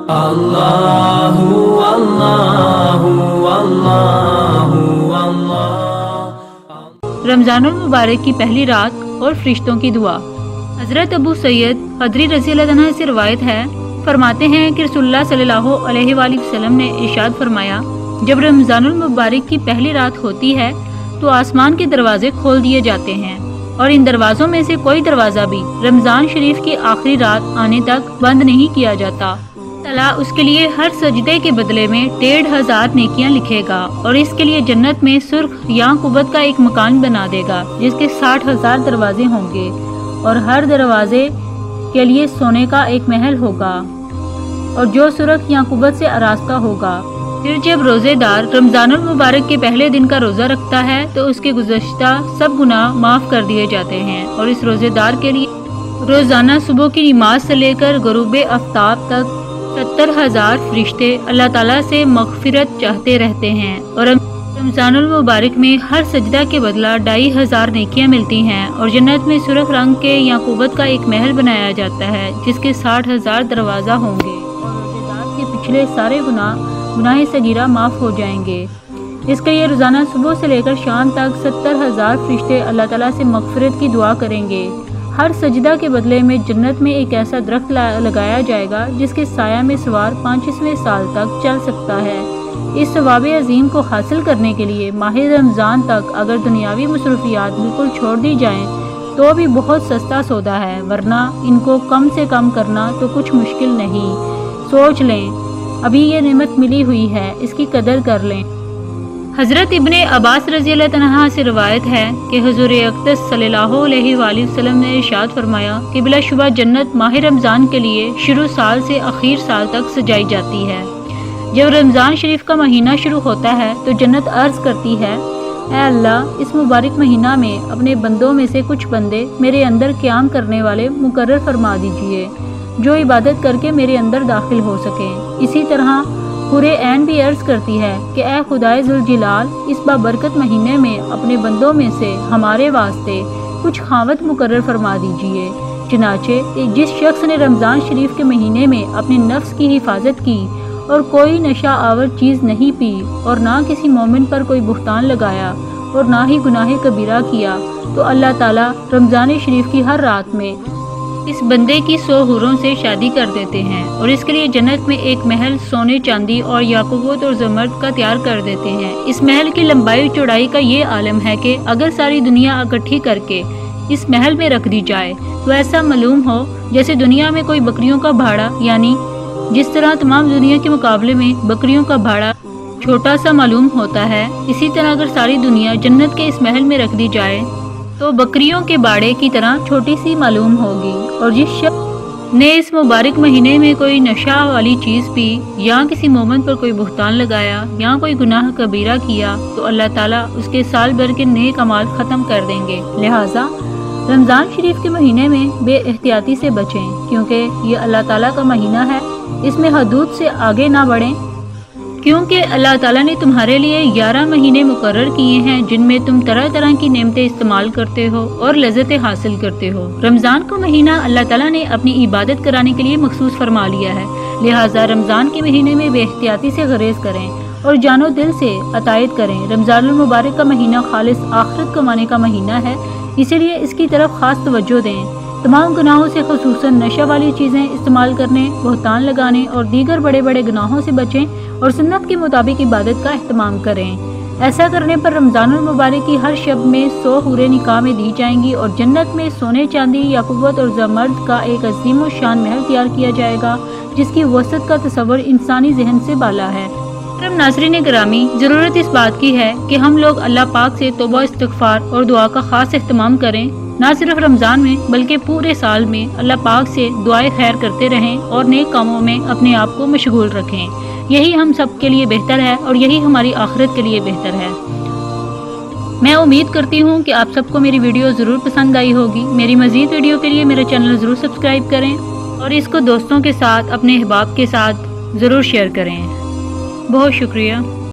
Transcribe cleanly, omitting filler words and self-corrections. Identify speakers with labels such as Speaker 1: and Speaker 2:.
Speaker 1: अल्लाहु अल्लाहु अल्लाहु अल्लाह।
Speaker 2: रमजानुल मुबारक की पहली रात और फरिश्तों की दुआ। हजरत अबू सैयद खदरी रज़ी अल्लाह अन्हु से रवायत है, फरमाते हैं कि रसूलुल्लाह सल्लल्लाहु अलैहि वसल्लम ने इरशाद फरमाया, जब रमजानुल मुबारक की पहली रात होती है तो आसमान के दरवाजे खोल दिए जाते हैं और इन दरवाजों में से कोई दरवाजा भी रमजान शरीफ की आखिरी रात आने तक बंद नहीं किया जाता। अल्लाह उसके लिए हर सजदे के बदले में 1500 नेकियां लिखेगा और इसके लिए जन्नत में सुर्ख याकूबत का एक मकान बना देगा जिसके 60,000 दरवाजे होंगे और हर दरवाजे के लिए सोने का एक महल होगा और जो सुर्ख याकूबत से आरास्ता होगा। फिर जब रोजेदार रमजानुल मुबारक के पहले दिन का रोजा रखता है तो उसके गुज़श्ता सब गुनाह माफ कर दिए जाते हैं और इस रोजेदार के लिए रोजाना सुबह की नमाज से लेकर गुरूब आफ्ताब तक 70,000 फरिश्ते अल्लाह ताला से मग़फ़िरत चाहते रहते हैं और रमजानुल मुबारक में हर सजदा के बदला 2500 नेकियां मिलती हैं और जन्नत में सुर्ख रंग के याकूबत का एक महल बनाया जाता है जिसके 60,000 दरवाजा होंगे और रोजेदार के पिछले सारे गुनाह सगीरा माफ हो जाएंगे। इसके लिए रोजाना सुबह से लेकर शाम तक 70,000 फरिश्ते अल्लाह ताला से मग़फ़िरत की दुआ करेंगे। हर सजदा के बदले में जन्नत में एक ऐसा दरख्त लगाया जाएगा जिसके साया में सवार 25वें साल तक चल सकता है। इस सवाब अजीम को हासिल करने के लिए माह रमज़ान तक अगर दुनियावी मसरूफियात बिल्कुल छोड़ दी जाएं तो भी बहुत सस्ता सौदा है, वरना इनको कम से कम करना तो कुछ मुश्किल नहीं। सोच लें, अभी ये नेमत मिली हुई है, इसकी कदर कर लें। हजरत इब्ने अब्बास रज़ी अल्लाह तआला से रवायत है कि हुज़ूर अक़दस सल्लल्लाहु अलैहि वसल्लम ने इरशाद फरमाया कि बिलाशुबा जन्नत माह रमज़ान के लिए शुरू साल से आखिर साल तक सजाई जाती है। जब रमज़ान शरीफ का महीना शुरू होता है तो जन्नत अर्ज़ करती है, ऐ अल्लाह, इस मुबारक महीना में अपने बंदों में से कुछ बंदे मेरे अंदर क़याम करने वाले मुकर्रर फरमा दीजिए जो इबादत करके मेरे अंदर दाखिल हो सकें। इसी तरह पूरे ऐन भी अर्ज़ करती है कि ऐ खुदाए जुल जलाल, इस बाबरकत महीने में अपने बंदों में से हमारे वास्ते कुछ खावत मुकर्रर फरमा दीजिए। चुनाचे जिस शख्स ने रमज़ान शरीफ के महीने में अपने नफ्स की हिफाजत की और कोई नशा आवर चीज़ नहीं पी और ना किसी मोमिन पर कोई बुहतान लगाया और ना ही गुनाह कबीरा किया, तो अल्लाह ताला रमज़ान शरीफ की हर रात में इस बंदे की 100 हूरों से शादी कर देते हैं और इसके लिए जन्नत में एक महल सोने चांदी और याकूबत और ज़मर्द का तैयार कर देते हैं। इस महल की लंबाई चौड़ाई का ये आलम है कि अगर सारी दुनिया इकट्ठी करके इस महल में रख दी जाए तो ऐसा मालूम हो जैसे दुनिया में कोई बकरियों का भाड़ा, यानी जिस तरह तमाम दुनिया के मुकाबले में बकरियों का भाड़ा छोटा सा मालूम होता है, इसी तरह अगर सारी दुनिया जन्नत के इस महल में रख दी जाए तो बकरियों के बाड़े की तरह छोटी सी मालूम होगी। और जिस शख्स ने इस मुबारक महीने में कोई नशा वाली चीज़ पी या किसी मोमिन पर कोई बुहतान लगाया या कोई गुनाह कबीरा किया तो अल्लाह ताला उसके साल भर के नेक अमाल ख़त्म कर देंगे। लिहाजा रमज़ान शरीफ के महीने में बेएहतियाती से बचें, क्योंकि ये अल्लाह ताला का महीना है। इसमें हदूद से आगे ना बढ़ें, क्योंकि अल्लाह ताला ने तुम्हारे लिए 11 महीने मुकर्रर किए हैं जिनमें तुम तरह तरह की नेमतें इस्तेमाल करते हो और लज़्ज़तें हासिल करते हो। रमज़ान का महीना अल्लाह ताला ने अपनी इबादत कराने के लिए मखसूस फरमा लिया है। लिहाजा रमज़ान के महीने में बेएहतियाती से गुरेज करें और जानो दिल से अतायत करें। रमज़ानुल मुबारक का महीना खालिस आखिरत कमाने का महीना है, इसीलिए इसकी तरफ खास तवज्जो दें। तमाम गुनाहों से खुसूसन नशा वाली चीज़ें इस्तेमाल करने, बुहतान लगाने और दीगर बड़े बड़े गुनाहों से बचें और सुन्नत के मुताबिक इबादत का अहतमाम करें। ऐसा करने पर रमज़ानुल मुबारक की हर शब में 100 हूरें निकाह में दी जाएंगी और जन्नत में सोने चांदी याकूबत और ज़मर्द का एक अज़ीम व शान महल तैयार किया जाएगा जिसकी वसत का तसव्वुर इंसानी जहन से बाला है। नाज़रीन गिरामी, ज़रूरत इस बात की है कि हम लोग अल्लाह पाक से तौबा इस्तिग़फ़ार और दुआ का ख़ास अहतमाम करें। न सिर्फ रमज़ान में बल्कि पूरे साल में अल्लाह पाक से दुआए खैर करते रहें और नेक कामों में अपने आप को मशगूल रखें। यही हम सब के लिए बेहतर है और यही हमारी आखिरत के लिए बेहतर है। मैं उम्मीद करती हूँ कि आप सबको मेरी वीडियो ज़रूर पसंद आई होगी। मेरी मज़ीद वीडियो के लिए मेरा चैनल ज़रूर सब्सक्राइब करें और इसको दोस्तों के साथ, अपने अहबाब के साथ ज़रूर शेयर करें। बहुत शुक्रिया।